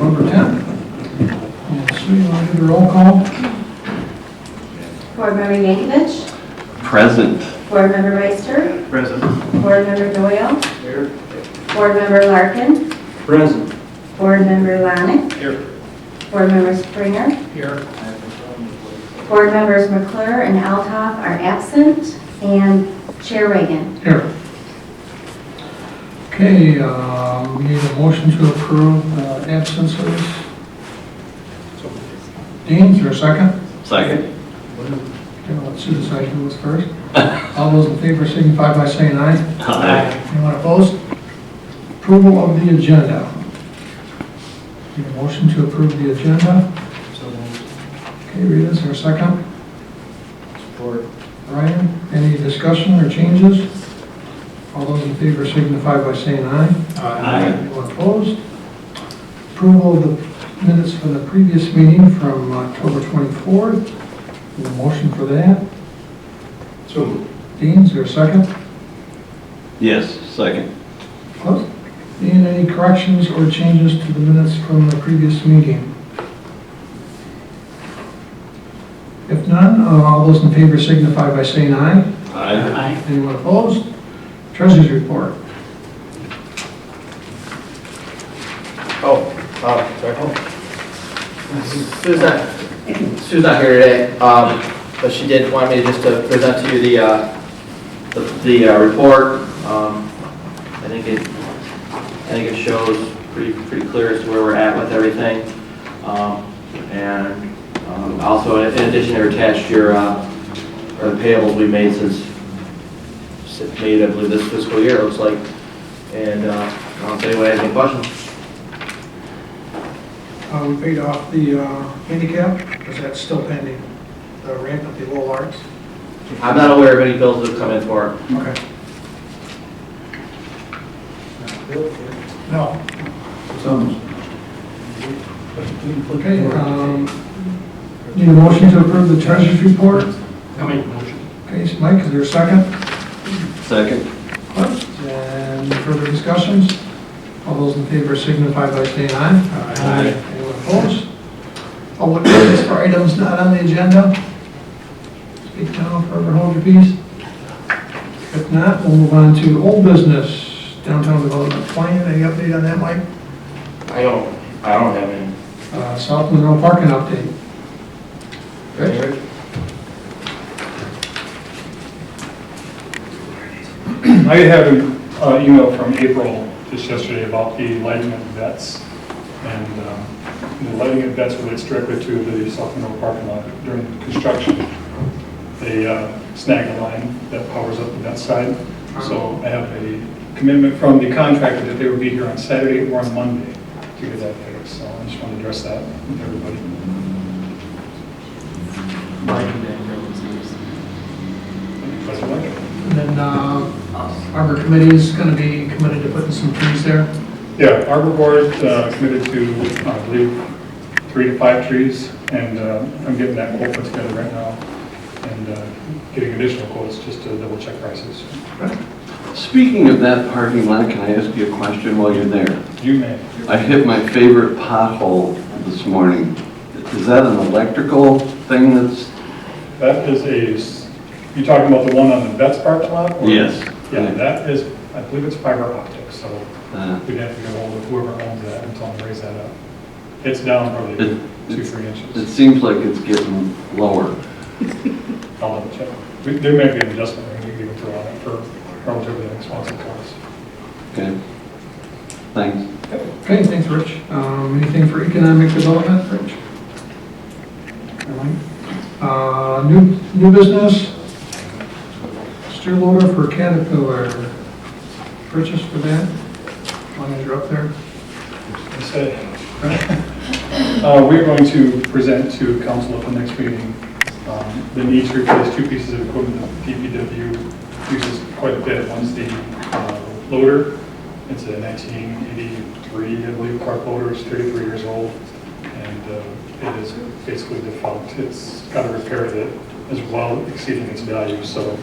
November 10th. And Sue, you want to do the roll call? Board Member Yankovich. Present. Board Member Meister. Present. Board Member Doyle. Here. Board Member Larkin. Present. Board Member Lonick. Here. Board Member Springer. Here. Board Members McClure and Altoff are absent, and Chair Reagan. Here. Okay, we need a motion to approve absences. Dean, is there a second? Second. Okay, let's see decide who was first. All those in favor signify by saying aye. Aye. Anyone opposed? Approval of the agenda. Need a motion to approve the agenda. So moved. Okay, Rita, is there a second? Support. Ryan, any discussion or changes? All those in favor signify by saying aye. Aye. Anyone opposed? Approval of the minutes from the previous meeting from October 24th. Need a motion for that. So moved. Dean, is there a second? Yes, second. Close. Dean, any corrections or changes to the minutes from the previous meeting? If none, all those in favor signify by saying aye. Aye. Anyone opposed? Treasurer's report. Sorry. Sue's not here today, but she did want me just to present to you the report. I think it shows pretty clear as to where we're at with everything. Also, in addition, I attached your the payables we made since May, I believe, this fiscal year, it looks like. And if anyone has any questions. We paid off the handicap, is that still pending? The rent of the Lowell Arts? I'm not aware of any bills that have come in for it. Okay. No. Okay, need a motion to approve the treasurer's report? I'll make a motion. Okay, so Mike, is there a second? Second. And further discussions? All those in favor signify by saying aye. Aye. Anyone opposed? Public comments for items not on the agenda? Speak now, forever hold your peace. If not, we'll move on to old business. Downtown development plan, any update on that, Mike? I don't have any. South Monroe parking update. Rich? I have an email from April just yesterday about the lighting of the vets. And the lighting of vets relates directly to the South Monroe parking lot. During construction, they snagged a line that powers up the vet side. So I have a commitment from the contractor that they would be here on Saturday or on Monday to get that fixed. So I just want to address that with everybody. That's what I like. And then Arbor Committee is going to be committed to putting some trees there. Yeah, Arbor Board committed to, I believe, 3 to 5 trees, and I'm getting that quote put together right now, and getting additional quotes just to double check prices. Speaking of that parking lot, can I ask you a question while you're there? You may. I hit my favorite pothole this morning. Is that an electrical thing that's? That is you're talking about the one on the Vets parking lot? Or? Yes. Yeah, that is, I believe it's fiber optic, so we'd have to get hold of whoever owns that and tell them to raise that up. It's down probably 2-3 inches. It seems like it's getting lower. I'll double check. There may be an adjustment ring you can throw on it for relatively inexpensive cost. Okay. Thanks. Okay, thanks, Rich. Anything for economic development, Rich? New business. Steer loader for Caterpillar. Purchase for that? As long as you're up there. We're going to present to council at the next meeting the need to replace 2 pieces of equipment that DPW uses quite a bit. One's the loader. It's a 1983, I believe, Clark loader. It's 33 years old, and it is basically defunct. It's got a repair that is well exceeding its value, so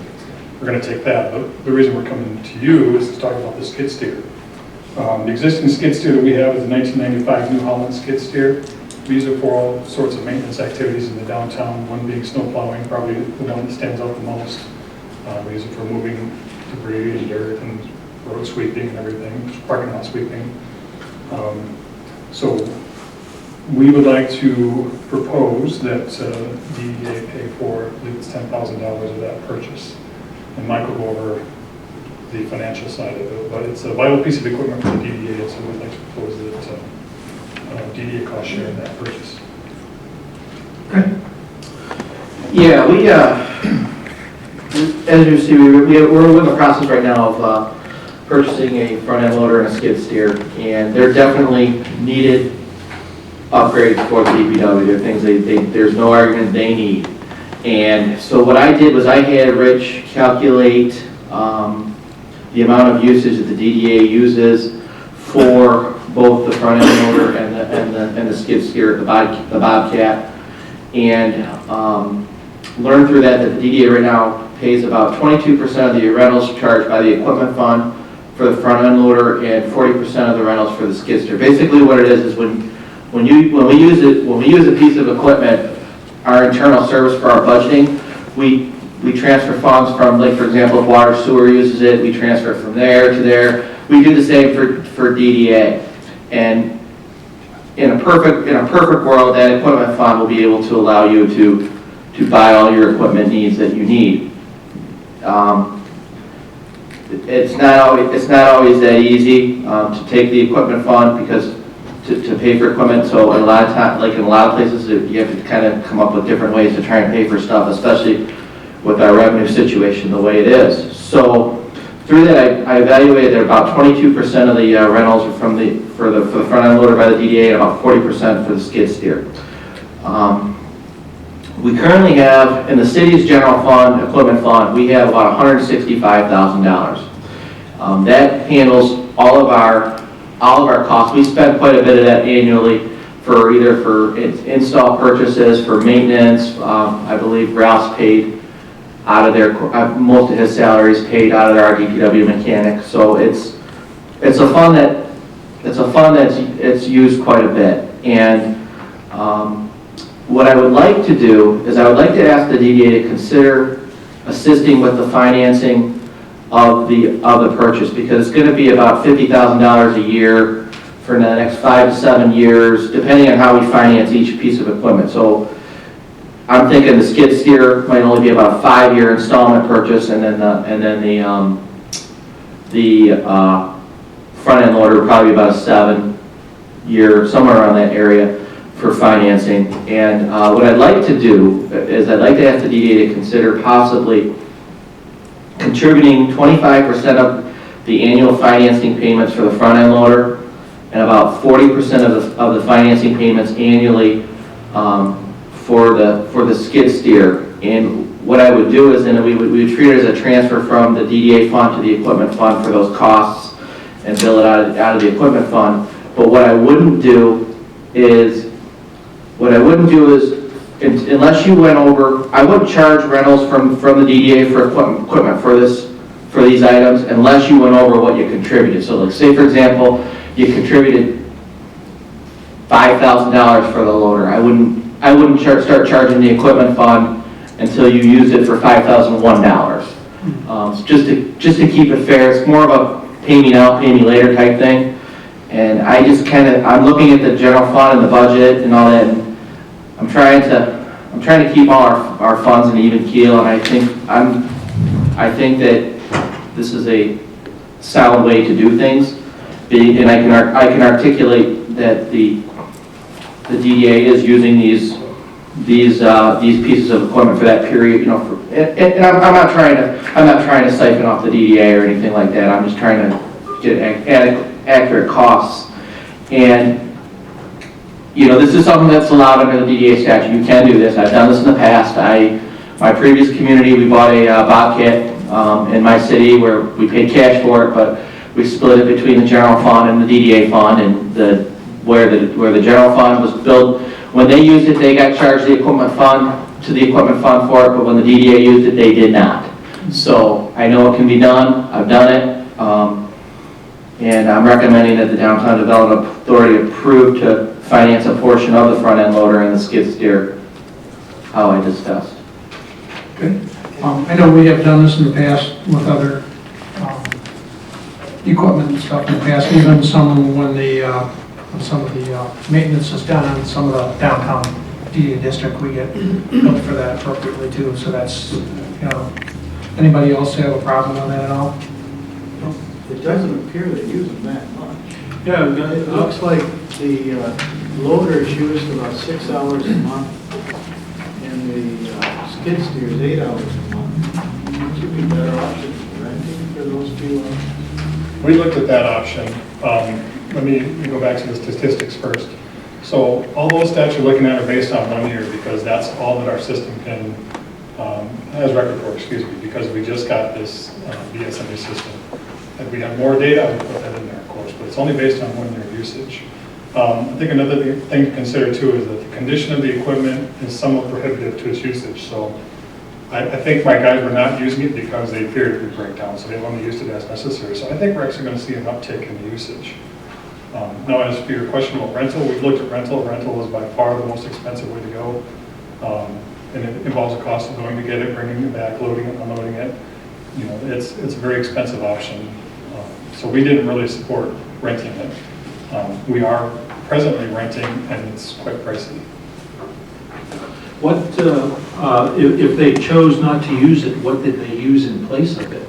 we're going to take that. But the reason we're coming to you is to talk about the skid steer. The existing skid steer that we have is a 1995 New Holland skid steer. We use it for all sorts of maintenance activities in the downtown, one being snow plowing, probably the one that stands out the most. We use it for moving debris and dirt and road sweeping and everything, parking lot sweeping. So we would like to propose that DDA pay for, I believe it's $10,000 of that purchase. And Mike will go over the financial side of it, but it's a vital piece of equipment for the DDA, so we'd like to propose that DDA cost share in that purchase. Okay. Yeah, we, as you see, we're in the process right now of purchasing a front end loader and a skid steer, and they're definitely needed upgrades for the DPW. They're things there's no argument they need. And so what I did was I had Rich calculate the amount of usage that the DDA uses for both the front end loader and the skid steer, the Bobcat, and learned through that the DDA right now pays about 22% of the rentals charged by the equipment fund for the front end loader and 40% of the rentals for the skid steer. Basically, what it is when we use a piece of equipment, our internal service for our budgeting, we transfer funds from, like for example, if water sewer uses it, we transfer from there to there. We do the same for DDA. And in a perfect world, that equipment fund will be able to allow you to buy all your equipment needs that you need. It's not always that easy to take the equipment fund because to pay for equipment. So in a lot of times, like in a lot of places, you have to kind of come up with different ways to try and pay for stuff, especially with our revenue situation the way it is. So through that, I evaluated that about 22% of the rentals are for the front end loader by the DDA and about 40% for the skid steer. We currently have, in the city's general fund, equipment fund, we have about $165,000. That handles all of our costs. We spend quite a bit of that annually for either for install purchases, for maintenance. I believe Ralph's paid out of their, most of his salary is paid out of our DPW mechanic. So it's a fund that's used quite a bit. And what I would like to do is I would like to ask the DDA to consider assisting with the financing of the purchase, because it's going to be about $50,000 a year for the next 5 to 7 years, depending on how we finance each piece of equipment. So I'm thinking the skid steer might only be about a 5-year installment purchase, and then the front end loader would probably be about a 7-year, somewhere around that area for financing. And what I'd like to do is I'd like to ask the DDA to consider possibly contributing 25% of the annual financing payments for the front end loader and about 40% of the financing payments annually for the skid steer. And what I would do is then we would treat it as a transfer from the DDA fund to the equipment fund for those costs and bill it out of the equipment fund. But what I wouldn't do is unless you went over, I wouldn't charge rentals from the DDA for equipment for these items unless you went over what you contributed. So like say for example, you contributed $5,000 for the loader. I wouldn't start charging the equipment fund until you used it for $5,001. Just to keep it fair. It's more of a pay me now, pay me later type thing. And I'm looking at the general fund and the budget and all that, and I'm trying to keep all our funds in an even keel, and I think that this is a sound way to do things. And I can articulate that the DDA is using these pieces of equipment for that period, and I'm not trying to siphon off the DDA or anything like that. I'm just trying to get accurate costs. And this is something that's allowed under the DDA statute. You can do this. I've done this in the past. My previous community, we bought a Bobcat in my city where we paid cash for it, but we split it between the general fund and the DDA fund, and where the general fund was billed. When they used it, they got charged the equipment fund for it, but when the DDA used it, they did not. So I know it can be done. I've done it. And I'm recommending that the Downtown Development Authority approve to finance a portion of the front end loader and the skid steer, how I discussed. Okay. I know we have done this in the past with other equipment and stuff in the past, even some when some of the maintenance is done on some of the downtown DDA district, we get billed for that appropriately too, so that's, anybody else have a problem with that at all? It doesn't appear they use them that much. Yeah, It looks like the loader is used about 6 hours a month, and the skid steer is 8 hours a month. It should be better option for renting for those few hours. We looked at that option. Let me go back to the statistics first. So all those stats you're looking at are based on 1 year because that's all that our system can, has record for, excuse me, because we just got this BSNA system. If we have more data, I would put that in there, of course, but it's only based on 1 year usage. I think another thing to consider too is that the condition of the equipment is somewhat prohibitive to its usage. So I think my guys were not using it because they feared it would break down, so they only used it as necessary. So I think we're actually going to see an uptick in the usage. Now, as for your question about rental, we've looked at rental. Rental is by far the most expensive way to go. And it involves a cost of going to get it, bringing it back, loading it, unloading it. It's a very expensive option. So we didn't really support renting it. We are presently renting, and it's quite pricey. What, if they chose not to use it, what did they use in place of it?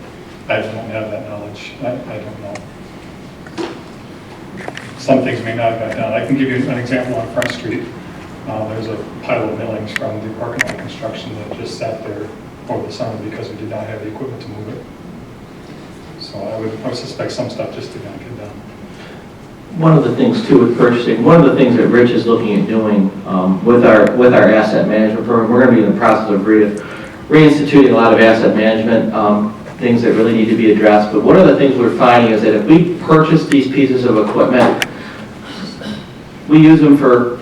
I don't have that knowledge. I don't know. Some things may not have got done. I can give you an example on Front Street. There's a pile of millings from the parking lot construction that just sat there over the summer because we did not have the equipment to move it. So I would suspect some stuff just did not get done. One of the things too with purchasing, one of the things that Rich is looking at doing with our asset management program, we're going to be in the process of reinstituting a lot of asset management things that really need to be addressed. But one of the things we're finding is that if we purchase these pieces of equipment, we use them for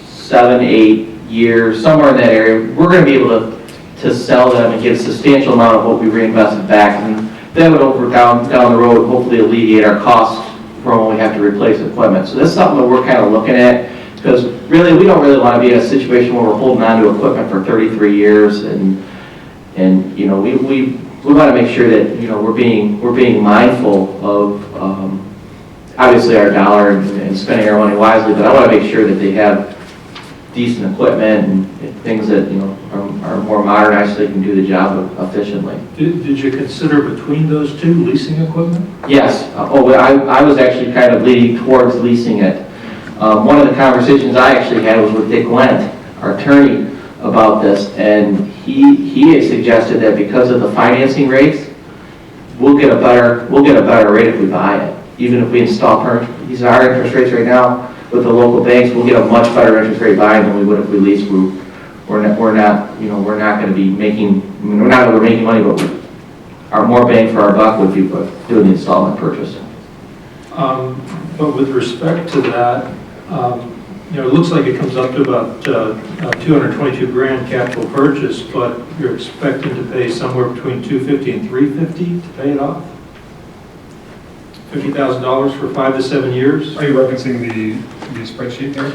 7, 8 years, somewhere in that area, we're going to be able to sell them and get a substantial amount of what we reinvested back. And that would down the road hopefully alleviate our costs from when we have to replace equipment. So that's something that we're kind of looking at, because really we don't really want to be in a situation where we're holding on to equipment for 33 years and we want to make sure that we're being mindful of obviously our dollar and spending our money wisely, but I want to make sure that they have decent equipment and things that are more modernized so they can do the job efficiently. Did you consider between those two leasing equipment? Yes. I was actually kind of leaning towards leasing it. One of the conversations I actually had was with Dick Lent, our attorney, about this, and he had suggested that because of the financing rates, we'll get a better rate if we buy it, even if we install permits. These are our interest rates right now with the local banks. We'll get a much better interest rate buying than we would if we leased. We're not going to be making. We're not going to be making money, but our more bang for our buck would be doing the installment purchase. But with respect to that, it looks like it comes up to about 222 grand capital purchase, but you're expecting to pay somewhere between $250 and $350 to pay it off. $50,000 for 5 to 7 years. Are you referencing the spreadsheet there?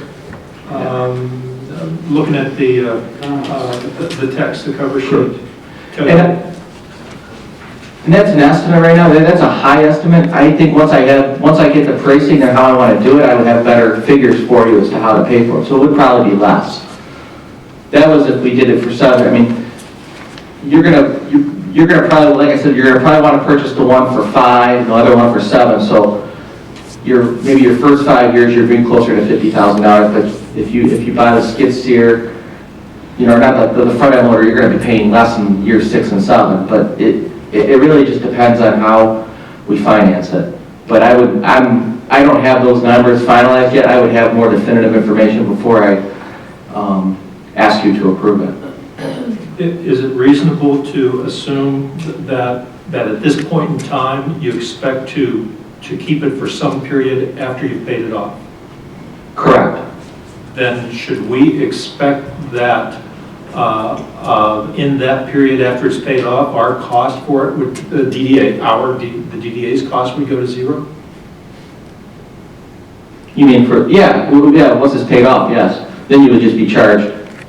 Looking at the text, the cover sheet. And that's an estimate right now. That's a high estimate. I think once I get the pricing and how I want to do it, I would have better figures for you as to how to pay for it. So it would probably be less. That was if we did it for 7. I mean, you're gonna probably, like I said, you're gonna probably want to purchase the one for 5 and the other one for 7. So maybe your first 5 years you're being closer to $50,000. But if you buy the skid steer, not the front end loader, you're going to be paying less in years 6 and 7. But it really just depends on how we finance it. But I don't have those numbers finalized yet. I would have more definitive information before I ask you to approve it. Is it reasonable to assume that at this point in time, you expect to keep it for some period after you've paid it off? Correct. Then should we expect that in that period after it's paid off, our cost for it, the DDA, the DDA's cost would go to zero? You mean for, yeah, once it's paid off, yes. Then you would just be charged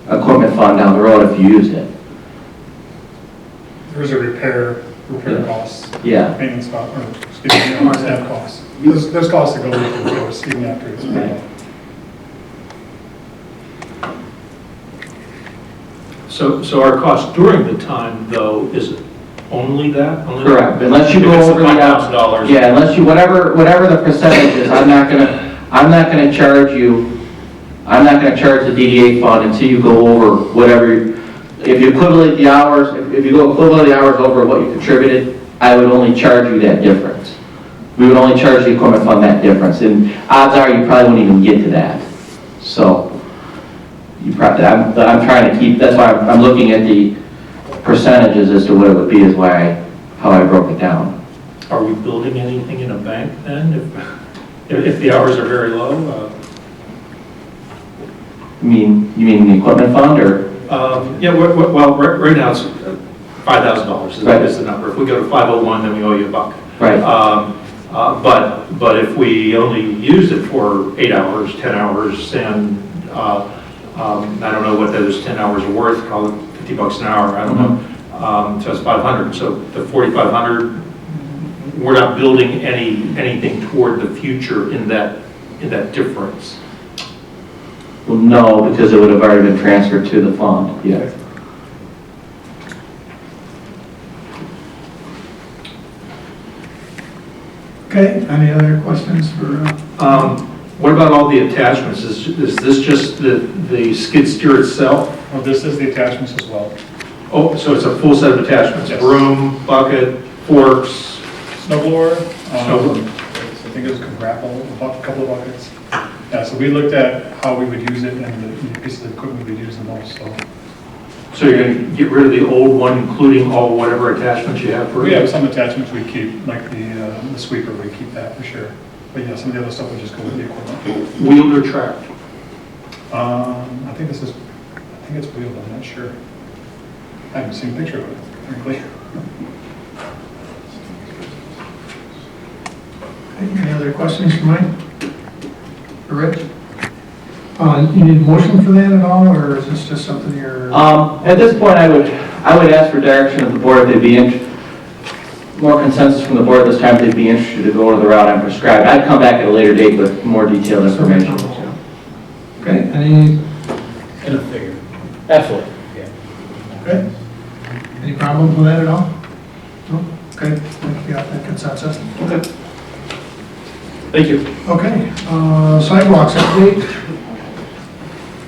equipment fund down the road if you used it. There's a repair Yeah. costs, Yeah. maintenance cost, or excuse me, staff costs. There's costs that go with the course even after it's paid off. So our cost during the time, though, is only that? Only Correct, unless you If go it's over the $5,000. Yeah, unless you, whatever the percentage is, I'm not gonna charge the DDA fund until you go over whatever, if you equivalent the hours, if you go equivalent the hours over what you contributed, I would only charge you that difference. We would only charge the equipment fund that difference, and odds are you probably won't even get to that. So, you probably, I'm trying to keep, that's why I'm looking at the percentages as to what it would be, is how I broke it down. Are we building anything in a bank then, if the hours are very low? You mean the equipment fund, or? Yeah, well, right now it's $5,000 Right. is the number. If we go to 501, then we owe you $1. Right. But if we only use it for 8 hours, 10 hours, and I don't know what those 10 hours are worth, call it $50 an hour, I don't know. So it's 500. So the 4,500, we're not building anything toward the future in that difference. Well, no, because it would have already been transferred to the fund, yeah. Okay, any other questions for, What about all the attachments? Is this just the skid steer itself? Well, this is the attachments as well. Oh, so it's a full set of attachments, Yes. broom, bucket, forks. Snow blower, Snow blower. I think it was a grapple, a couple of buckets. Yeah, so we looked at how we would use it and the pieces of equipment we'd use the most, so. So you're going to get rid of the old one, including all whatever attachments you have for We have it? some attachments we keep, like the sweeper, we keep that for sure. But yeah, some of the other stuff would just go with the equipment. Wheeled or tracked? I think it's wheeled, I'm not sure. I haven't seen a picture of it, frankly. any other questions for Mike? For Rich? You need a motion for that at all, or is this just something you're? At this point, I would ask for direction of the board if they'd be more consensus from the board this time, if they'd be interested to go to the route I'm prescribed. I'd come back at a later date with more detailed information. Okay, any, In a figure. Absolutely, yeah. okay? Any problems with that at all? No? Okay, I think we got that consensus. Okay. Thank you. Okay, sidewalks update.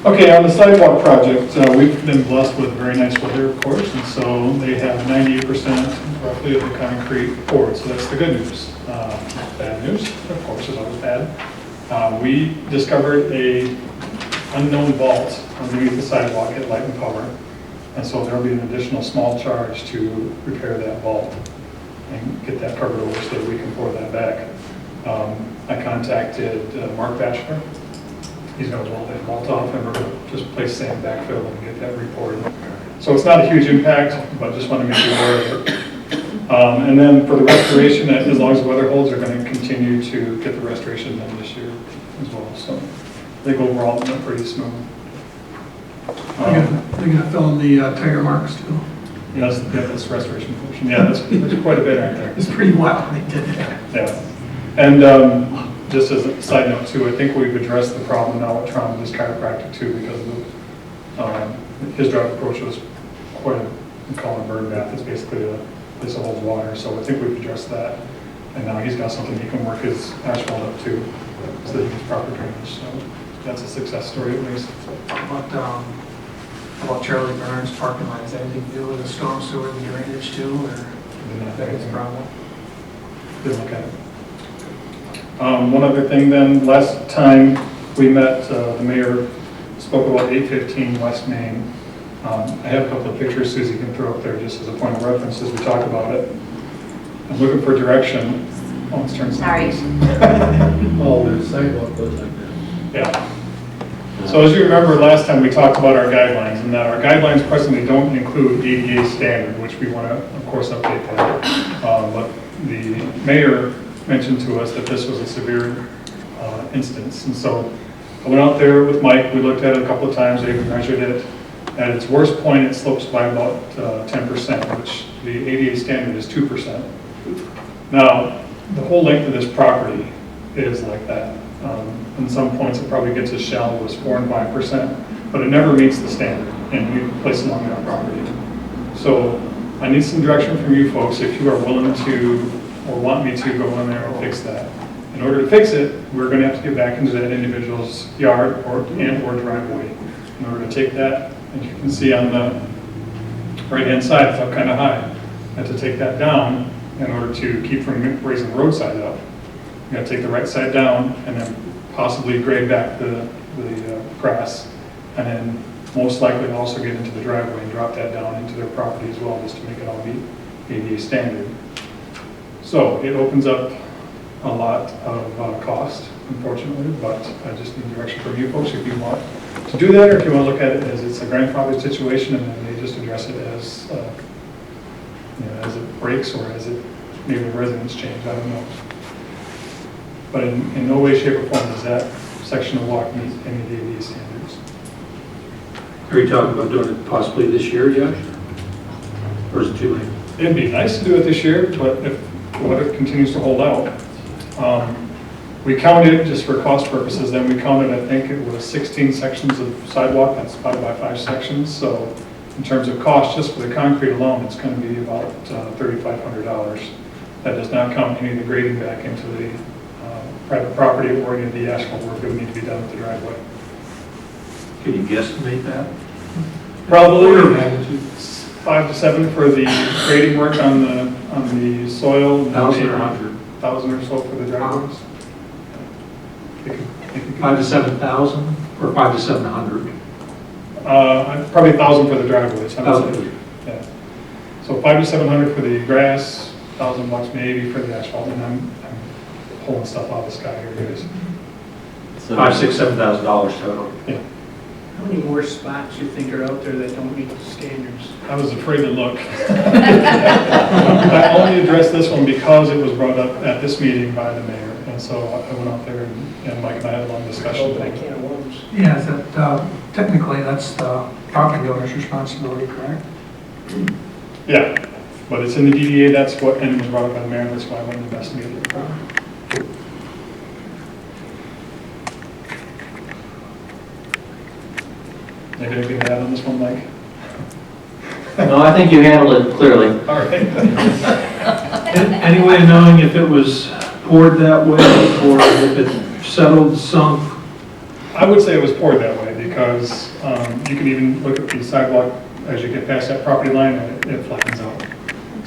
Okay, on the sidewalk project, we've been blessed with very nice weather, of course, and so they have 98% roughly of the concrete poured, so that's the good news. Bad news, of course, is always bad. We discovered a unknown vault underneath the sidewalk at Light and Power, and so there'll be an additional small charge to repair that vault and get that covered over so that we can pour that back. I contacted Mark Batchelor. He's going to wall that vault off, and we're going to just place sand backfill and get that repoured. So it's not a huge impact, but just want to make you aware of it. And then for the restoration, as long as the weather holds, they're going to continue to get the restoration done this year as well. So I think overall it went pretty smooth. They're gonna fill in the tire marks too. Yes, that's restoration portion. Yeah, that's quite a bit right there. It's pretty wild when they did that. Yeah. And just as a side note too, I think we've addressed the problem now with Trump, his chiropractic too, because of his drug approach was quite a, we call it a bird bath. It's basically a place that holds water. So I think we've addressed that. And now he's got something he can work his asphalt up to so that he gets proper drainage. So that's a success story at least. About Charlie Burns parking lot, is that anything to do with the storm sewer and drainage too, or that is a problem? Didn't look at it. One other thing then, last time we met, the mayor spoke about 815 West Main. I have a couple of pictures Susie can throw up there just as a point of reference as we talk about it. I'm looking for direction. Oh, it's turned. Sorry. Oh, the sidewalk goes like that. Yeah. So as you remember, last time we talked about our guidelines, and that our guidelines presently don't include ADA standard, which we want to, of course, update that. But the mayor mentioned to us that this was a severe instance. And so I went out there with Mike, we looked at it a couple of times, they measured it. At its worst point, it slopes by about 10%, which the ADA standard is 2%. Now, the whole length of this property is like that. In some points, it probably gets as shallow as 4 and 5%, but it never meets the standard in any place along that property. So I need some direction from you folks if you are willing to, or want me to go in there and fix that. In order to fix it, we're going to have to get back into that individual's yard or driveway. In order to take that, as you can see on the right-hand side, it's up kind of high. And to take that down, in order to keep from raising the roadside up, you got to take the right side down and then possibly grade back the grass, and then most likely also get into the driveway and drop that down into their property as well, just to make it all meet ADA standard. So it opens up a lot of cost, unfortunately, but I just need direction from you folks if you want to do that, or if you want to look at it as it's a grandfathered situation and then they just address it as as it breaks, or as it maybe the residents change, I don't know. But in no way, shape, or form does that section of walk meet any of the ADA standards. Are you talking about doing it possibly this year, Josh? Or is it too late? It'd be nice to do it this year, but if the weather continues to hold out. We counted, just for cost purposes, then we counted, I think it was 16 sections of sidewalk, that's 5 by 5 sections. So in terms of cost, just for the concrete alone, it's going to be about $3,500. That does not count any of the grading back into the private property or any of the asphalt work that would need to be done with the driveway. Can you guesstimate that? Probably 5 to 7 for the grading work on the soil. 1,000 or 100? 1,000 or so for the driveways. 5 to 7,000 or 5 to 700? Probably 1,000 for the driveways. I would say. 1,000. Yeah. So 5 to 700 for the grass, $1,000 maybe for the asphalt, and I'm pulling stuff out of the sky here, guys. So- $5,000, $6,000, $7,000 total. Yeah. How many more spots you think are out there that don't meet the standards? I was afraid to look. I only addressed this one because it was brought up at this meeting by the mayor, and so I went out there and Mike and I had a long discussion. Open a can of worms. Yeah, that, technically, that's the property owner's responsibility, correct? Yeah, but it's in the DDA, that's what, and it was brought up by the mayor, that's why I went and investigated it. Maybe anything to add on this one, Mike? No, I think you handled it clearly. All right. Any way of knowing if it was poured that way or if it settled, sunk? I would say it was poured that way because you can even look at the sidewalk as you get past that property line and it flattens out.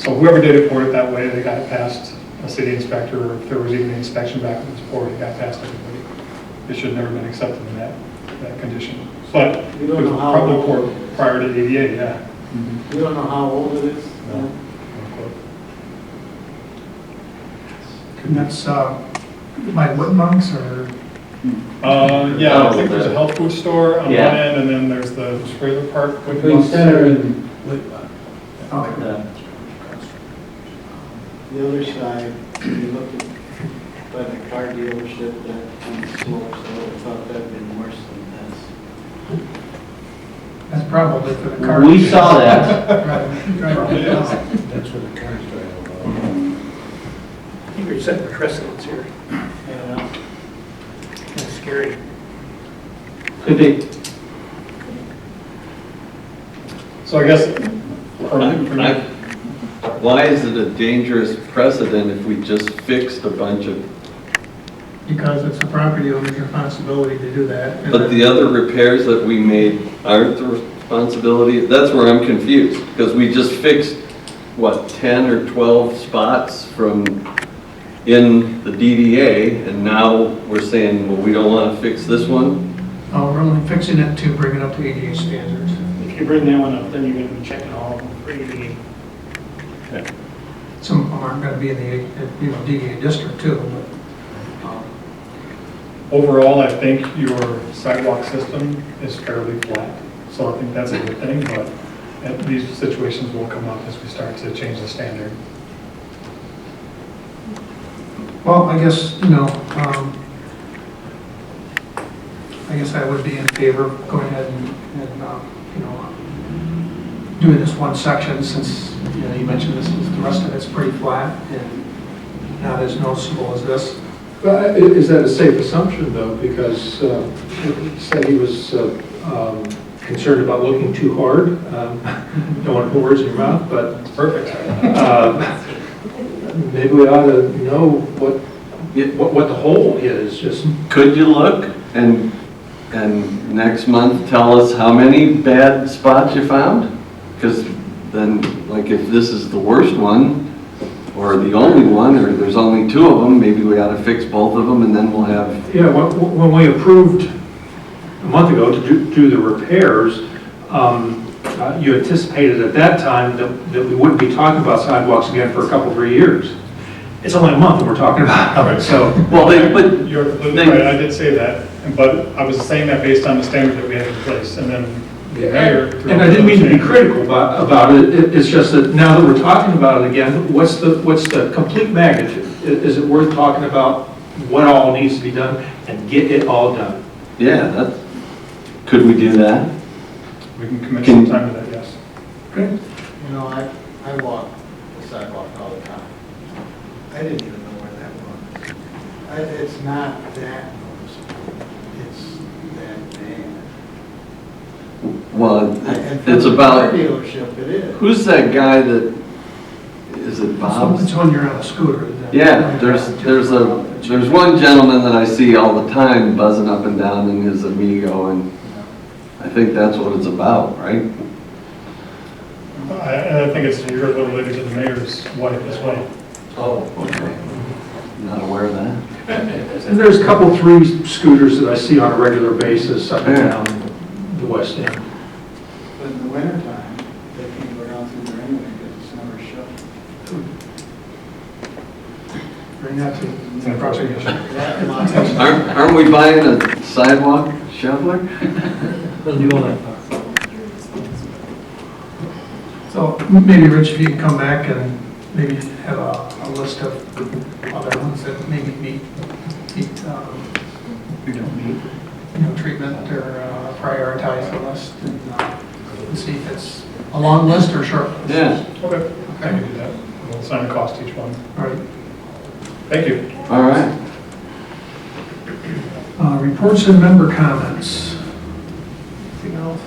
So whoever did it poured it that way, they got it past a city inspector, or if there was even an inspection back when it was poured, it got past everybody. It should have never been accepted in that condition. But You it don't was know how probably old- poured prior to ADA, yeah. You don't know how old it is? No. And that's, by Woodmonks or? Yeah, I think there's a health food store on one Yeah. end, and then there's the trailer park. Between Center and Whitlock. Okay. Yeah. The other side, you look at by the car dealership, that kind of slopes, so I thought that'd been worse than this. That's probably for the car. We saw that. Probably is. That's where the cars drive about. I think we're setting the precedents here. Yeah. Kind of scary. Could be. So I guess, Why is it a dangerous precedent if we just fixed a bunch of, Because it's the property owner's responsibility to do that. And but the other repairs that we made aren't the responsibility? That's where I'm confused, because we just fixed, what, 10 or 12 spots from in the DDA, and now we're saying, well, we don't want to fix this one? Oh, we're only fixing it to bring it up to ADA standards. If you bring that one up, then you're going to be checking all of them for ADA. Some of them aren't gonna be in the, DDA district too, but, Overall, I think your sidewalk system is fairly flat, so I think that's a good thing, but these situations will come up as we start to change the standard. Well, I guess, I guess I would be in favor of going ahead and doing this one section since, you mentioned this, the rest of it's pretty flat and not as noticeable as this. But is that a safe assumption, though? Because he said he was concerned about looking too hard. Don't want to put words in your mouth, but It's perfect. maybe we ought to know what the hole is, just. Could you look and next month tell us how many bad spots you found? Because then, like, if this is the worst one, or the only one, or there's only 2 of them, maybe we ought to fix both of them, and then we'll have... Yeah, when we approved a month ago to do the repairs, you anticipated at that time that we wouldn't be talking about sidewalks again for a couple, 3 years. It's only a month and we're talking about it, so. Well, but You're completely right, I did say that, but I was saying that based on the standard that we had in place, and then the mayor... And I didn't mean to be critical about it, it's just that now that we're talking about it again, what's the complete magnitude? Is it worth talking about what all needs to be done and get it all done? yeah, could we do that? We can commit some time to that, yes. Okay. I walk the sidewalk all the time. I didn't even know where that was. It's not that noticeable. It's that bad. Well, And for it's the about... car dealership, it is. Who's that guy that... Is it Bob? It's when you're on a scooter. Yeah, there's one gentleman that I see all the time buzzing up and down in his Amigo, and I think that's what it's about, right? I think it's, you're a little related to the mayor's wife as well. Oh, okay. Not aware of that. And there's a couple, 3 scooters that I see on a regular basis up and down the west end. But in the wintertime, they can go down through there anyway because it's never shut. Bring that to the approximation. Aren't we buying a sidewalk shoveler? So maybe, Rich, if you can come back and maybe have a list of other ones that maybe meet treatment or prioritize the list and see if it's a long list or short list. Yeah. Okay. I can do that. We'll assign a cost to each one. All right. Thank you. All right. Reports and member comments. Anything else?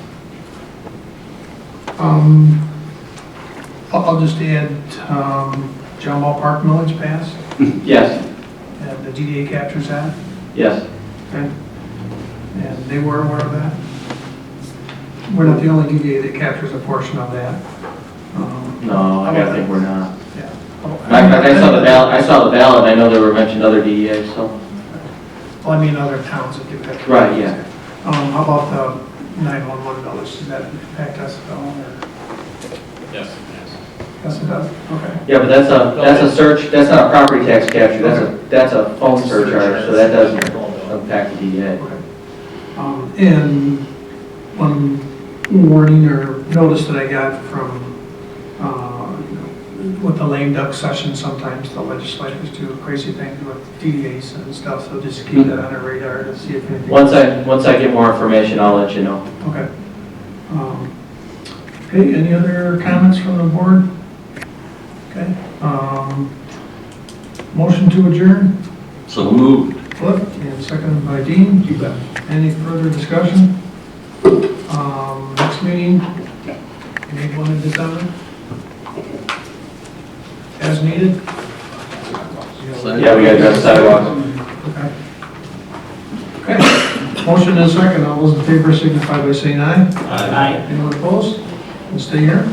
I'll just add, John Ball Park millage passed, Yes, and the DDA captures that, yes. okay? And they were aware of that. We're not the only DDA that captures a portion of that. No, I think we're not. Yeah. I saw the ballot, I know there were mentioned other DEAs, so. Well, I mean, other towns that do that. Right, yeah. How about the 911 notice, does that impact us at all, or? Yes. Yes, it does, okay. Yeah, but that's a search, that's not a property tax capture, that's a phone surcharge, so that doesn't impact the DEA. Okay. And one warning or notice that I got from, with the lame duck session, sometimes the legislators do crazy things with DDAs and stuff, so just keep that on our radar to see if anything. Once I get more information, I'll let you know. Okay. Okay, any other comments from the board? Okay. Motion to adjourn, So moved. Flip, and seconded by Dean. You bet. Any further discussion? Next meeting, maybe one in December? As needed? Yeah, we gotta address sidewalks. Okay. Okay. Motion and second, all those in favor signify by saying aye. Aye. Anyone opposed? We'll stay here.